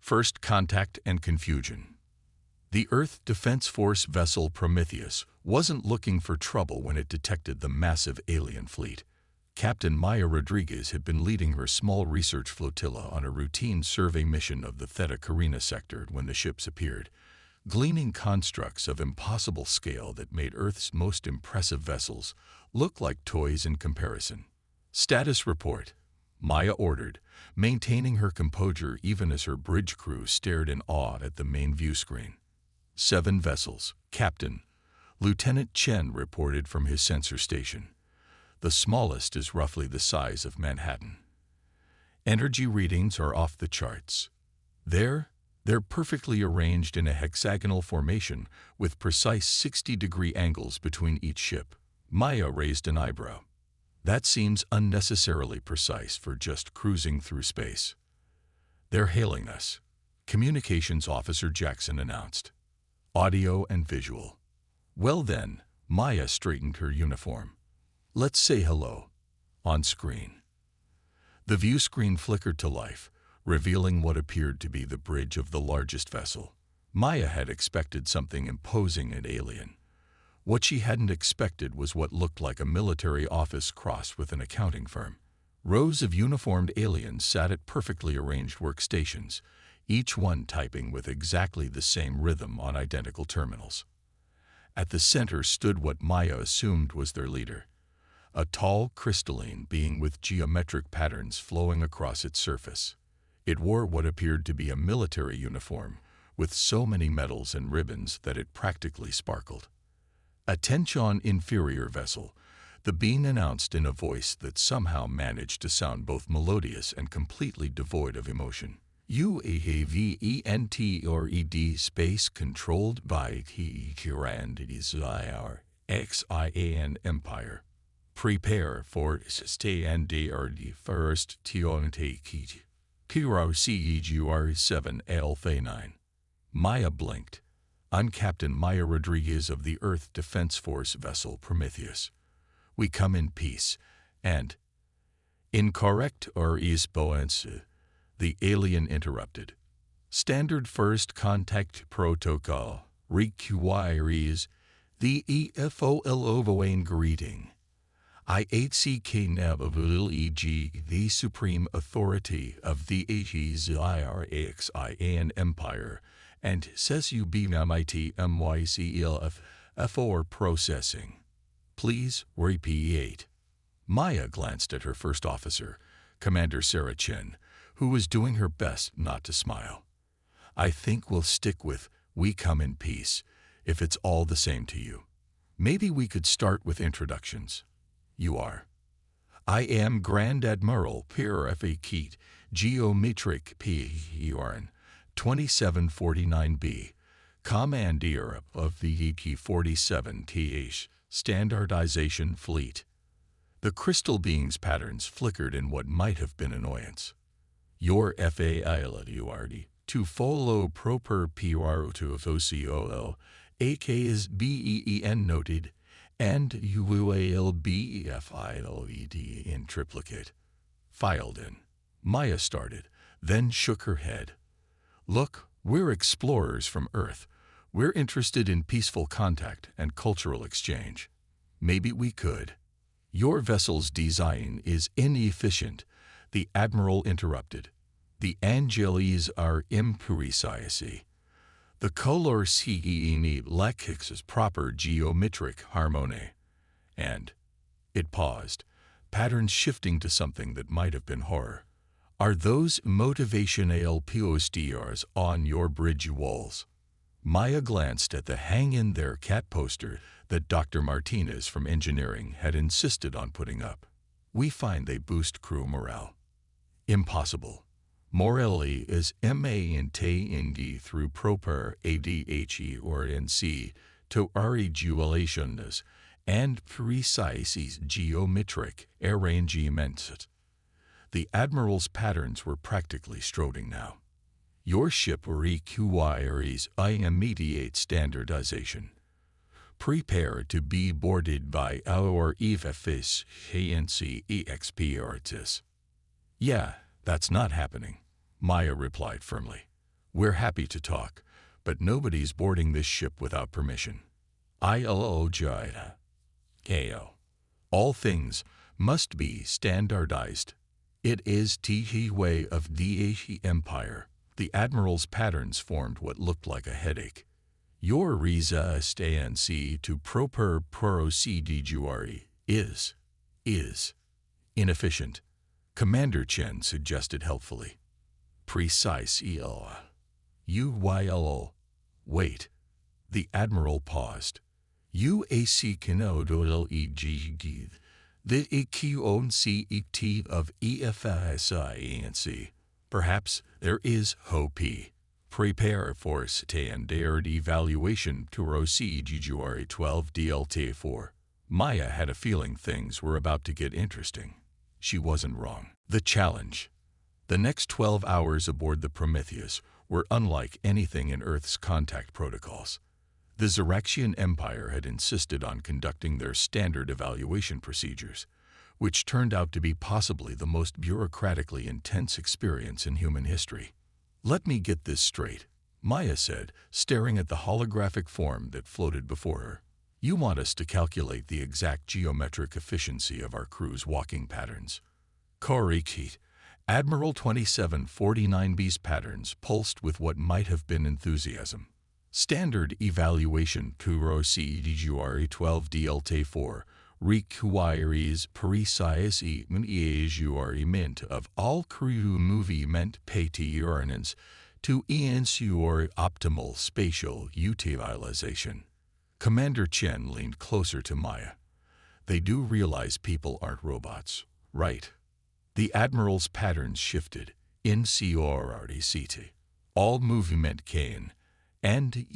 First contact and confusion. The Earth Defense Force vessel Prometheus wasn't looking for trouble when it detected the massive alien fleet. Captain Maya Rodriguez had been leading her small research flotilla on a routine survey mission of the Theta Carina sector when the ships appeared, gleaning constructs of impossible scale that made Earth's most impressive vessels look like toys in comparison. Status report, Maya ordered, maintaining her composure even as her bridge crew stared in awe at the main view screen. 7 vessels, Captain. Lieutenant Chen reported from his sensor station. The smallest is roughly the size of Manhattan. Energy readings are off the charts. They're perfectly arranged in a hexagonal formation with precise 60-degree angles between each ship. Maya raised an eyebrow. That seems unnecessarily precise for just cruising through space. They're hailing us, Communications Officer Jackson announced. Audio and visual. Well then, Maya straightened her uniform. Let's say hello. On screen. The view screen flickered to life, revealing what appeared to be the bridge of the largest vessel. Maya had expected something imposing and alien. What she hadn't expected was what looked like a military office crossed with an accounting firm. Rows of uniformed aliens sat at perfectly arranged workstations, each one typing with exactly the same rhythm on identical terminals. At the center stood what Maya assumed was their leader, a tall, crystalline being with geometric patterns flowing across its surface. It wore what appeared to be a military uniform, with so many medals and ribbons that it practically sparkled. "Attention, inferior vessel," the being announced in a voice that somehow managed to sound both melodious and completely devoid of emotion. UAVENTRED space controlled by HFY Sci-Fi Empire. Prepare for standard first tiontake. Kiro CEGR7 Alpha 9. Maya blinked. I'm Captain Maya Rodriguez of the Earth Defense Force vessel Prometheus. We come in peace, and... Incorrect or response, the alien interrupted. Standard first contact protocol requires the EFOLOVOAN greeting. IHCK NAVAVLEG, the supreme authority of the HFY Empire, and SUBMIT MYCLF processing. Please repeat. Maya glanced at her first officer, Commander Sarah Chen, who was doing her best not to smile. I think we'll stick with "we come in peace" if it's all the same to you. Maybe we could start with introductions. You are. I am Grand Admiral Pierre F. A. Keat, Geometric P.E.R.N. 2749B, Commander of the EP-47th Standardization Fleet. The crystal being's patterns flickered in what might have been annoyance. Your FAILURD to follow proper PR to FOCOL, AK is BEEN noted, and UALBEFILED in triplicate. Filed in. Maya started, then shook her head. Look, we're explorers from Earth. We're interested in peaceful contact and cultural exchange. Maybe we could. Your vessel's design is inefficient, the Admiral interrupted. The Angeles are imprecise. The color CEE lacks proper geometric harmony. And it paused, patterns shifting to something that might have been horror. Are those motivational posters on your bridge walls? Maya glanced at the hang-in-there cat poster that Dr. Martinez from engineering had insisted on putting up. We find they boost crew morale. Impossible. Morale is maintained through proper ADHE or NC to regulations and precise geometric arrangements. The Admiral's patterns were practically strobing now. Your ship requires immediate standardization. Prepare to be boarded by our EFFIS ANC experts. Yeah, that's not happening, Maya replied firmly. We're happy to talk, but nobody's boarding this ship without permission. ILO Jaya. KO. All things must be standardized. It is the way of the empire. The admiral's patterns formed what looked like a headache. Your resistance to proper procedure is inefficient, Commander Chen suggested helpfully. Precise UYLO. Wait. The admiral paused. UAC cannot EGG. The EQONCET of HFY Sci-Fi. Perhaps there is hope. Prepare for standard evaluation to OCGR 12 DLT4. Maya had a feeling things were about to get interesting. She wasn't wrong. The challenge. The next 12 hours aboard the Prometheus were unlike anything in Earth's contact protocols. The Xeraxian Empire had insisted on conducting their standard evaluation procedures, which turned out to be possibly the most bureaucratically intense experience in human history. Let me get this straight, Maya said, staring at the holographic form that floated before her. You want us to calculate the exact geometric efficiency of our crew's walking patterns. Correct. Admiral 2749B's patterns pulsed with what might have been enthusiasm. Standard evaluation to OCGR 12 DLT4 requires precise measurement of all crew movement patterns to ensure optimal spatial utilization. Commander Chen leaned closer to Maya. They do realize people aren't robots, right? The Admiral's patterns shifted in CRRDCT. All movement can and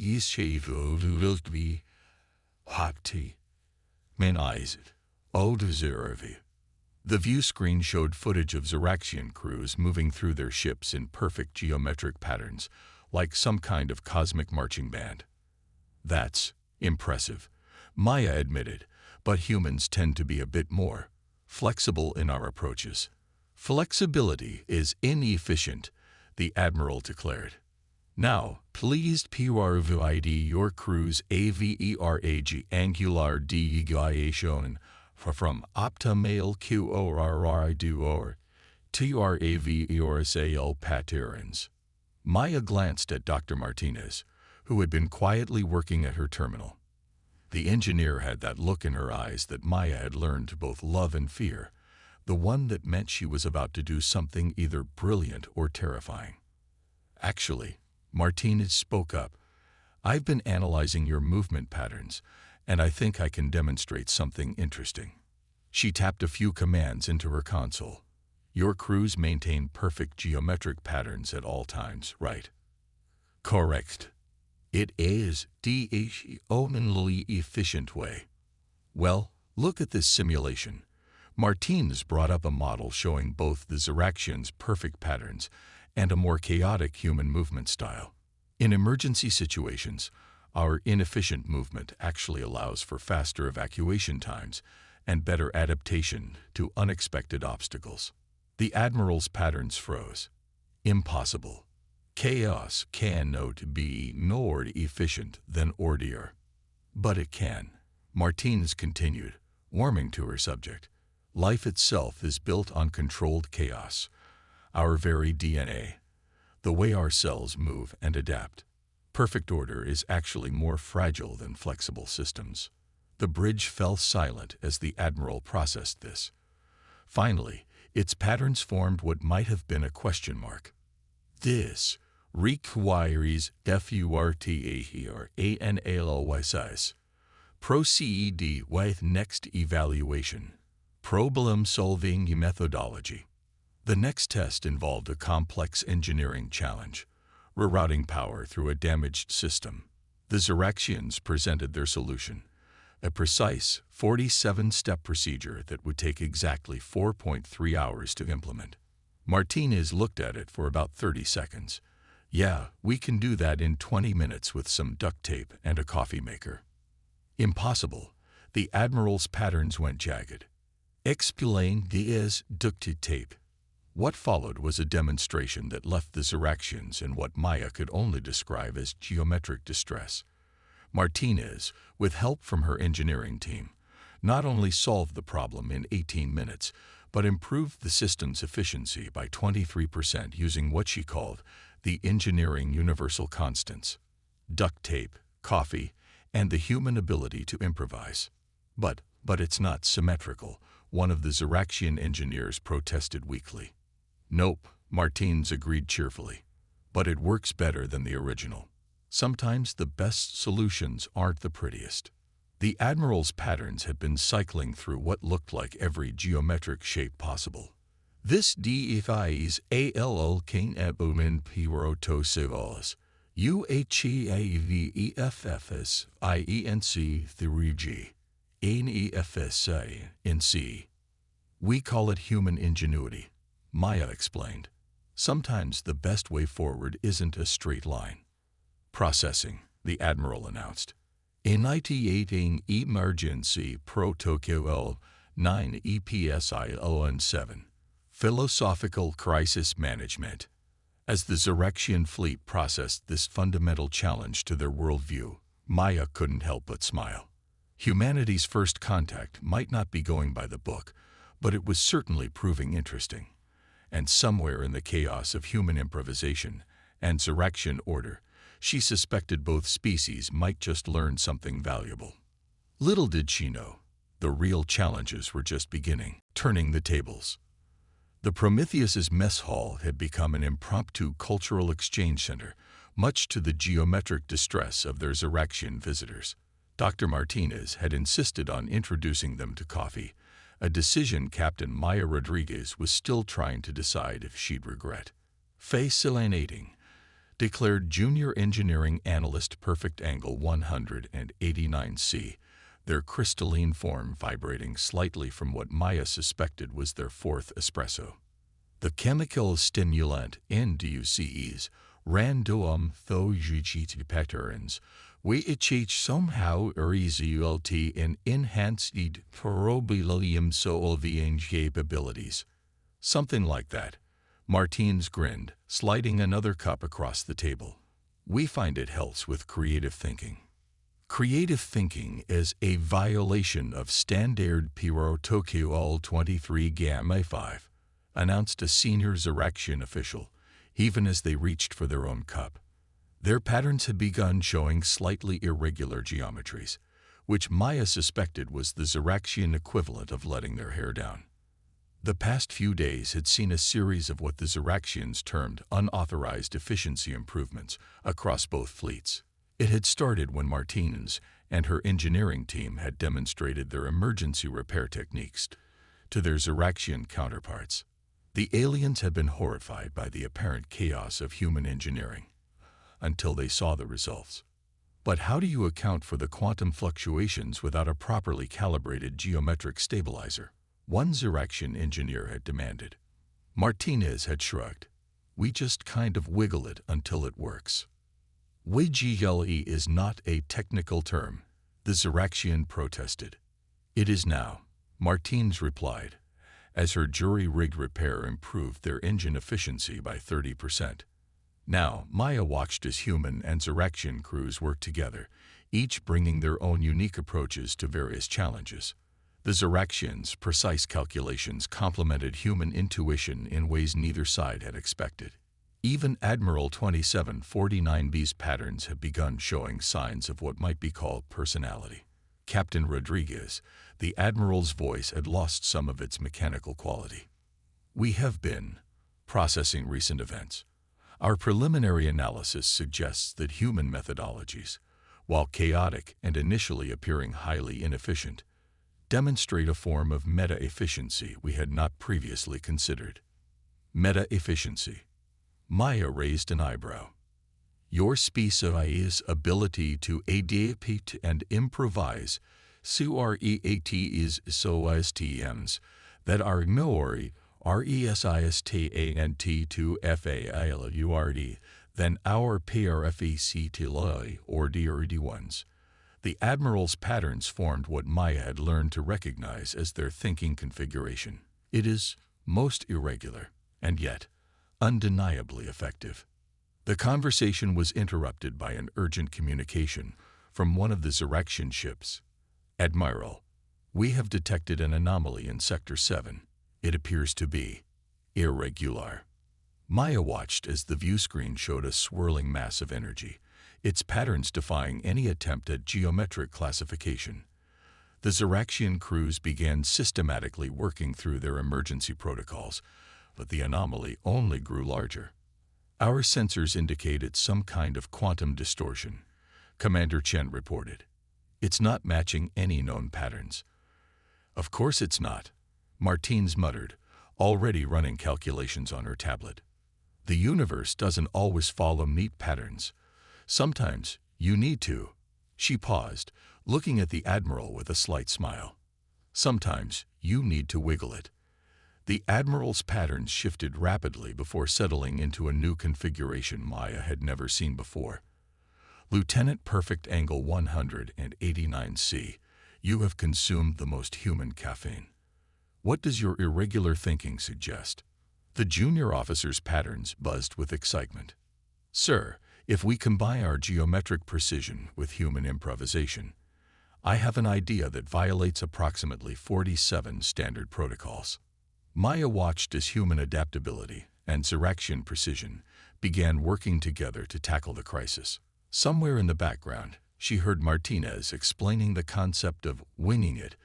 will be hopti. Minized. Old Zeravi. The view screen showed footage of Xeraxian crews moving through their ships in perfect geometric patterns, like some kind of cosmic marching band. That's impressive, Maya admitted, but humans tend to be a bit more flexible in our approaches. Flexibility is inefficient, the Admiral declared. Now, please provide your crew's AVERAG angular deviation from optimal QORR TRAVERSAL patterns. Maya glanced at Dr. Martinez, who had been quietly working at her terminal. The engineer had that look in her eyes that Maya had learned to both love and fear, the one that meant she was about to do something either brilliant or terrifying. Actually, Martinez spoke up. I've been analyzing your movement patterns, and I think I can demonstrate something interesting. She tapped a few commands into her console. Your crews maintain perfect geometric patterns at all times, right? Correct. It is the only efficient way. Well, look at this simulation. Martinez brought up a model showing both the Xeraxians' perfect patterns and a more chaotic human movement style. In emergency situations, our inefficient movement actually allows for faster evacuation times and better adaptation to unexpected obstacles. The Admiral's patterns froze. Impossible. Chaos cannot be more efficient than order. But it can. Martinez continued, warming to her subject. Life itself is built on controlled chaos. Our very DNA, the way our cells move and adapt. Perfect order is actually more fragile than flexible systems. The bridge fell silent as the Admiral processed this. Finally, its patterns formed what might have been a question mark. This requires FURTANALYSIS. Proceed with next evaluation. Problem-solving methodology. The next test involved a complex engineering challenge, rerouting power through a damaged system. The Xeraxians presented their solution, a precise 47-step procedure that would take exactly 4.3 hours to implement. Martinez looked at it for about 30 seconds. Yeah, we can do that in 20 minutes with some duct tape and a coffee maker. Impossible. The Admiral's patterns went jagged. Explain this duct tape. What followed was a demonstration that left the Ziraxians in what Maya could only describe as geometric distress. Martinez, with help from her engineering team, not only solved the problem in 18 minutes, but improved the system's efficiency by 23% using what she called the engineering universal constants: duct tape, coffee, and the human ability to improvise. But it's not symmetrical, one of the Ziraxian engineers protested weakly. Nope, Martins agreed cheerfully. But it works better than the original. Sometimes the best solutions aren't the prettiest. The Admiral's patterns had been cycling through what looked like every geometric shape possible. This defies all king abomin pirotosivos, UHEAVEFFS, IENC 3G, NEFSA, NC. We call it human ingenuity, Maya explained. Sometimes the best way forward isn't a straight line. Processing, the Admiral announced. Initiating emergency protocol 9 EPSI 7. Philosophical crisis management. As the Ziraxian fleet processed this fundamental challenge to their worldview, Maya couldn't help but smile. Humanity's first contact might not be going by the book, but it was certainly proving interesting. And somewhere in the chaos of human improvisation and Ziraxian order, she suspected both species might just learn something valuable. Little did she know, the real challenges were just beginning, turning the tables. The Prometheus's mess hall had become an impromptu cultural exchange center, much to the geometric distress of their Ziraxian visitors. Dr. Martinez had insisted on introducing them to coffee, a decision Captain Maya Rodriguez was still trying to decide if she'd regret. Fascinating, declared Junior Engineering Analyst Perfect Angle 189C, their crystalline form vibrating slightly from what Maya suspected was their fourth espresso. The chemical stimulant NDUCEs random though patterns, which somehow result in enhanced problem solving capabilities. Something like that. Martins grinned, sliding another cup across the table. We find it helps with creative thinking. Creative thinking is a violation of standard protocol 23 Gamma 5, announced a senior Ziraxian official, even as they reached for their own cup. Their patterns had begun showing slightly irregular geometries, which Maya suspected was the Ziraxian equivalent of letting their hair down. The past few days had seen a series of what the Ziraxians termed unauthorized efficiency improvements across both fleets. It had started when Martinez and her engineering team had demonstrated their emergency repair techniques to their Ziraxian counterparts. The aliens had been horrified by the apparent chaos of human engineering until they saw the results. But how do you account for the quantum fluctuations without a properly calibrated geometric stabilizer? One Ziraxian engineer had demanded. Martinez had shrugged. We just kind of wiggle it until it works. Wiggle is not a technical term, the Ziraxian protested. It is now, Martins replied, as her jury-rigged repair improved their engine efficiency by 30%. Now, Maya watched as human and Ziraxian crews worked together, each bringing their own unique approaches to various challenges. The Ziraxians' precise calculations complemented human intuition in ways neither side had expected. Even Admiral 2749B's patterns had begun showing signs of what might be called personality. Captain Rodriguez, the Admiral's voice had lost some of its mechanical quality. We have been processing recent events. Our preliminary analysis suggests that human methodologies, while chaotic and initially appearing highly inefficient, demonstrate a form of meta-efficiency we had not previously considered. Meta-efficiency. Maya raised an eyebrow. Your species' ability to adapt and improvise is SOSTMs that are more resistant to failure than our PRFECTLI or DRD ones. The Admiral's patterns formed what Maya had learned to recognize as their thinking configuration. It is most irregular, and yet undeniably effective. The conversation was interrupted by an urgent communication from one of the Zeraxian ships. "Admiral, we have detected an anomaly in Sector 7. It appears to be irregular." Maya watched as the view screen showed a swirling mass of energy, its patterns defying any attempt at geometric classification. The Zeraxian crews began systematically working through their emergency protocols, but the anomaly only grew larger. "Our sensors indicate it's some kind of quantum distortion," Commander Chen reported. "It's not matching any known patterns." "Of course it's not," Martins muttered, already running calculations on her tablet. "The universe doesn't always follow neat patterns. Sometimes you need to." She paused, looking at the Admiral with a slight smile. "Sometimes you need to wiggle it." The Admiral's patterns shifted rapidly before settling into a new configuration Maya had never seen before. "Lieutenant Perfect Angle 189C, you have consumed the most human caffeine. What does your irregular thinking suggest?" The junior officer's patterns buzzed with excitement. "Sir, if we combine our geometric precision with human improvisation, I have an idea that violates approximately 47 standard protocols." Maya watched as human adaptability and Zeraxian precision began working together to tackle the crisis. Somewhere in the background, she heard Martinez explaining the concept of winging it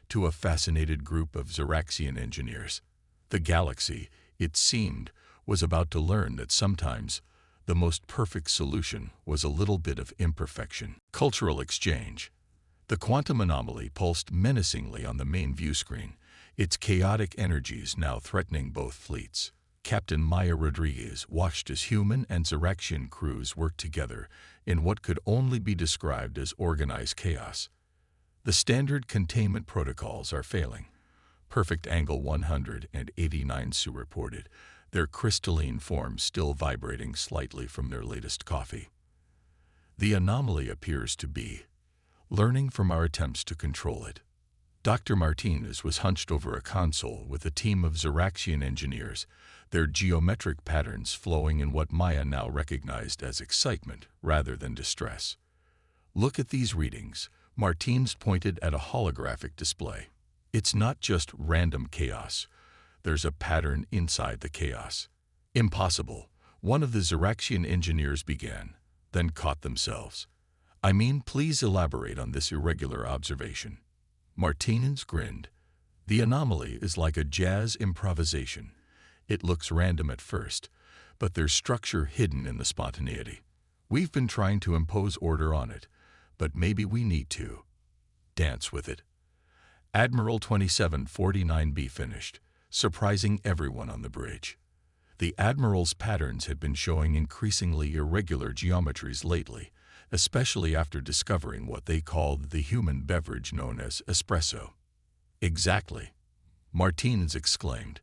to a fascinated group of Zeraxian engineers. The galaxy, it seemed, was about to learn that sometimes the most perfect solution was a little bit of imperfection. Cultural exchange. The quantum anomaly pulsed menacingly on the main view screen, its chaotic energies now threatening both fleets. Captain Maya Rodriguez watched as human and Zeraxian crews worked together in what could only be described as organized chaos. "The standard containment protocols are failing," Perfect Angle 189 Sue reported, their crystalline forms still vibrating slightly from their latest coffee. "The anomaly appears to be learning from our attempts to control it." Dr. Martinez was hunched over a console with a team of Zeraxian engineers, their geometric patterns flowing in what Maya now recognized as excitement rather than distress. "Look at these readings," Martinez pointed at a holographic display. "It's not just random chaos. There's a pattern inside the chaos." "Impossible," one of the Zeraxian engineers began, then caught themselves. "I mean, please elaborate on this irregular observation." Martinez grinned. "The anomaly is like a jazz improvisation. It looks random at first, but there's structure hidden in the spontaneity. We've been trying to impose order on it, but maybe we need to dance with it." Admiral 2749B finished, surprising everyone on the bridge. The Admiral's patterns had been showing increasingly irregular geometries lately, especially after discovering what they called the human beverage known as espresso. "Exactly," Martinez exclaimed.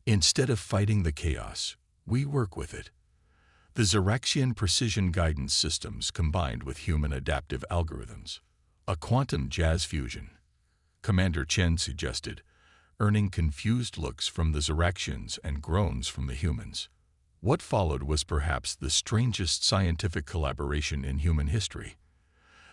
"Instead of fighting the chaos, we work with it. The Zeraxian precision guidance systems combined with human adaptive algorithms. A quantum jazz fusion," Commander Chen suggested, earning confused looks from the Zeraxians and groans from the humans. What followed was perhaps the strangest scientific collaboration in human history.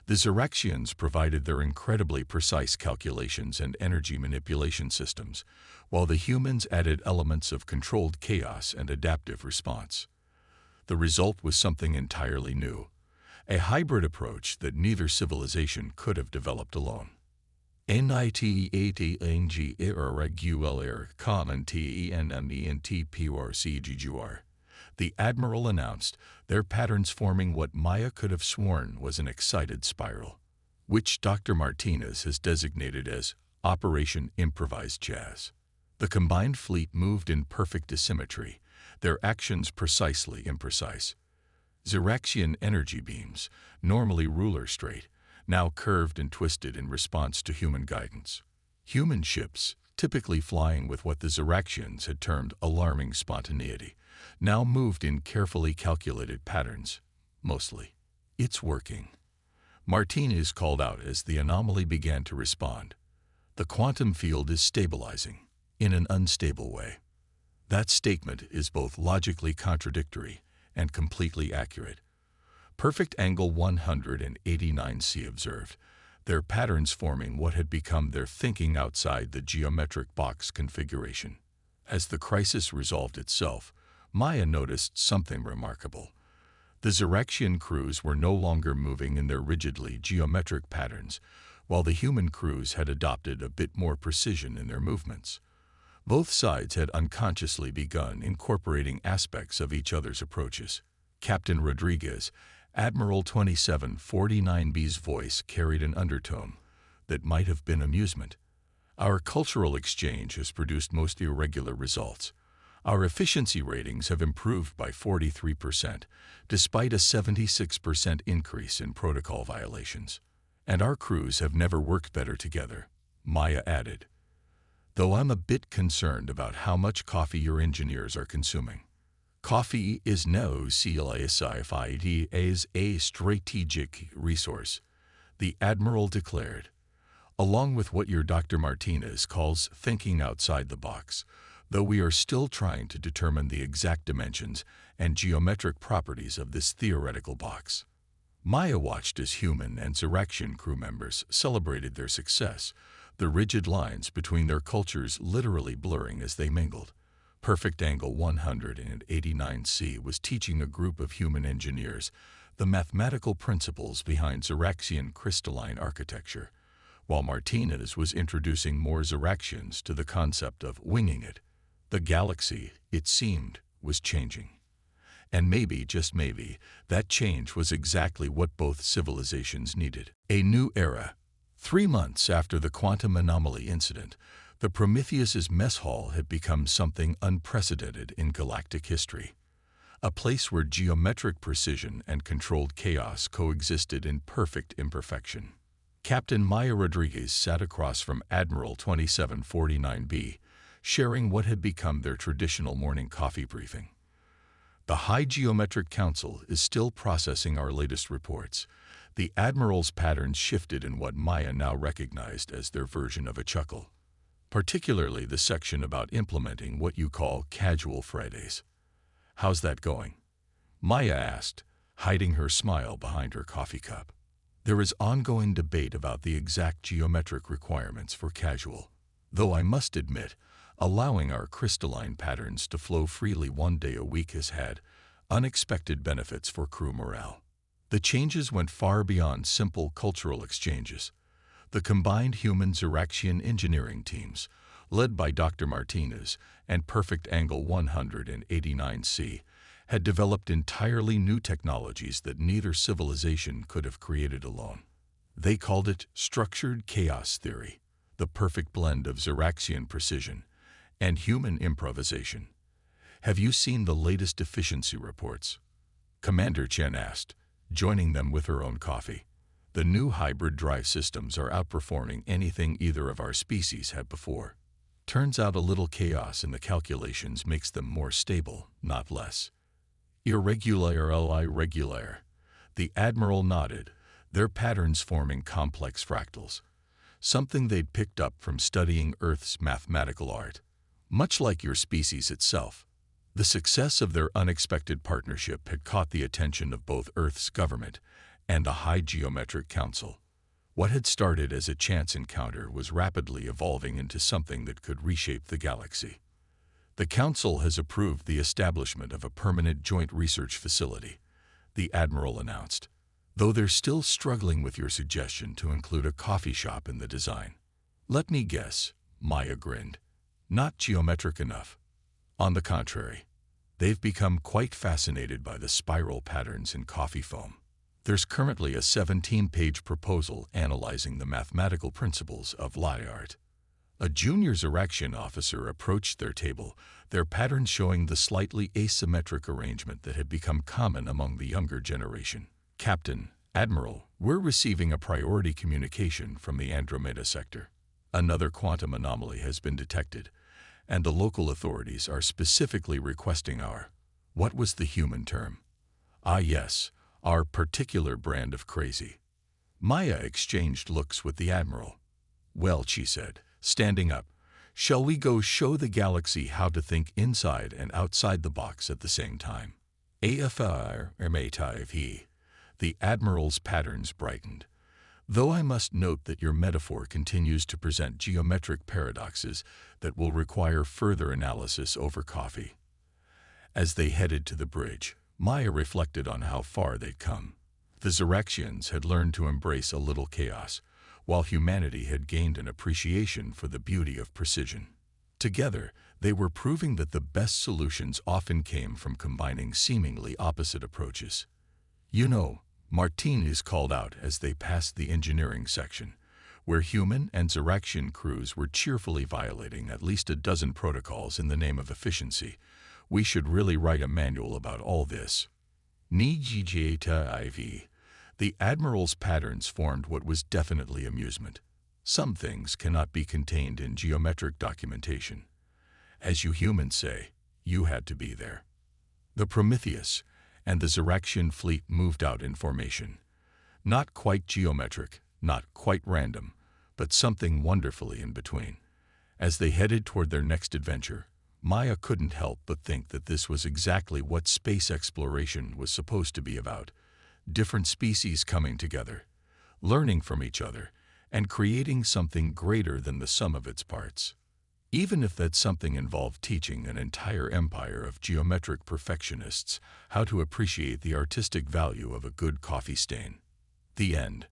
The Zeraxians provided their incredibly precise calculations and energy manipulation systems, while the humans added elements of controlled chaos and adaptive response. The result was something entirely new, a hybrid approach that neither civilization could have developed alone. "NITEATNG irregular common TENMENTPRCGUR," the Admiral announced, their patterns forming what Maya could have sworn was an excited spiral, which Dr. Martinez has designated as Operation Improvised Jazz. The combined fleet moved in perfect asymmetry, their actions precisely imprecise. Zeraxian energy beams, normally ruler straight, now curved and twisted in response to human guidance. Human ships, typically flying with what the Zeraxians had termed alarming spontaneity, now moved in carefully calculated patterns, mostly. "It's working," Martinez called out as the anomaly began to respond. "The quantum field is stabilizing, in an unstable way." That statement is both logically contradictory and completely accurate. Perfect angle 189°C observed, their patterns forming what had become their thinking outside the geometric box configuration. As the crisis resolved itself, Maya noticed something remarkable. The Xeraxian crews were no longer moving in their rigidly geometric patterns, while the human crews had adopted a bit more precision in their movements. Both sides had unconsciously begun incorporating aspects of each other's approaches. Captain Rodriguez, Admiral 2749B's voice carried an undertone that might have been amusement. Our cultural exchange has produced most irregular results. Our efficiency ratings have improved by 43%, despite a 76% increase in protocol violations. And our crews have never worked better together, Maya added. Though I'm a bit concerned about how much coffee your engineers are consuming. Coffee is no HFY Sci-Fi as a strategic resource, the Admiral declared. Along with what your Dr. Martinez calls thinking outside the box, though we are still trying to determine the exact dimensions and geometric properties of this theoretical box. Maya watched as human and Xeraxian crew members celebrated their success, the rigid lines between their cultures literally blurring as they mingled. Perfect angle 189°C was teaching a group of human engineers the mathematical principles behind Xeraxian crystalline architecture, while Martinez was introducing more Xeraxians to the concept of winging it. The galaxy, it seemed, was changing. And maybe, just maybe, that change was exactly what both civilizations needed. A new era. 3 months after the quantum anomaly incident, the Prometheus's mess hall had become something unprecedented in galactic history. A place where geometric precision and controlled chaos coexisted in perfect imperfection. Captain Maya Rodriguez sat across from Admiral 2749B, sharing what had become their traditional morning coffee briefing. The High Geometric Council is still processing our latest reports. The Admiral's patterns shifted in what Maya now recognized as their version of a chuckle, particularly the section about implementing what you call casual Fridays. How's that going? Maya asked, hiding her smile behind her coffee cup. There is ongoing debate about the exact geometric requirements for casual, though I must admit, allowing our crystalline patterns to flow freely 1 day a week has had unexpected benefits for crew morale. The changes went far beyond simple cultural exchanges. The combined human Xeraxian engineering teams, led by Dr. Martinez and Perfect Angle 189°C, had developed entirely new technologies that neither civilization could have created alone. They called it structured chaos theory, the perfect blend of Xeraxian precision and human improvisation. Have you seen the latest efficiency reports? Commander Chen asked, joining them with her own coffee. The new hybrid drive systems are outperforming anything either of our species had before. Turns out a little chaos in the calculations makes them more stable, not less. Irregular. The Admiral nodded, their patterns forming complex fractals, something they'd picked up from studying Earth's mathematical art. Much like your species itself, the success of their unexpected partnership had caught the attention of both Earth's government and the High Geometric Council. What had started as a chance encounter was rapidly evolving into something that could reshape the galaxy. The Council has approved the establishment of a permanent joint research facility, the Admiral announced, though they're still struggling with your suggestion to include a coffee shop in the design. Let me guess, Maya grinned. Not geometric enough. On the contrary, they've become quite fascinated by the spiral patterns in coffee foam. There's currently a 17-page proposal analyzing the mathematical principles of latte art. A junior Xeraxian officer approached their table, their patterns showing the slightly asymmetric arrangement that had become common among the younger generation. Captain, Admiral, we're receiving a priority communication from the Andromeda sector. Another quantum anomaly has been detected, and the local authorities are specifically requesting our, what was the human term? Ah yes, our particular brand of crazy. Maya exchanged looks with the Admiral. Well, she said, standing up, Shall we go show the galaxy how to think inside and outside the box at the same time? HFY. The Admiral's patterns brightened. Though I must note that your metaphor continues to present geometric paradoxes that will require further analysis over coffee. As they headed to the bridge, Maya reflected on how far they'd come. The Xeraxians had learned to embrace a little chaos, while humanity had gained an appreciation for the beauty of precision. Together, they were proving that the best solutions often came from combining seemingly opposite approaches. You know, Martinez called out as they passed the engineering section, where human and Xeraxian crews were cheerfully violating at least a dozen protocols in the name of efficiency. We should really write a manual about all this. The Admiral's patterns formed what was definitely amusement. Some things cannot be contained in geometric documentation. As you humans say, you had to be there. The Prometheus and the Xeraxian fleet moved out in formation. Not quite geometric, not quite random, but something wonderfully in between. As they headed toward their next adventure, Maya couldn't help but think that this was exactly what space exploration was supposed to be about. Different species coming together, learning from each other, and creating something greater than the sum of its parts. Even if that something involved teaching an entire empire of geometric perfectionists how to appreciate the artistic value of a good coffee stain. The end.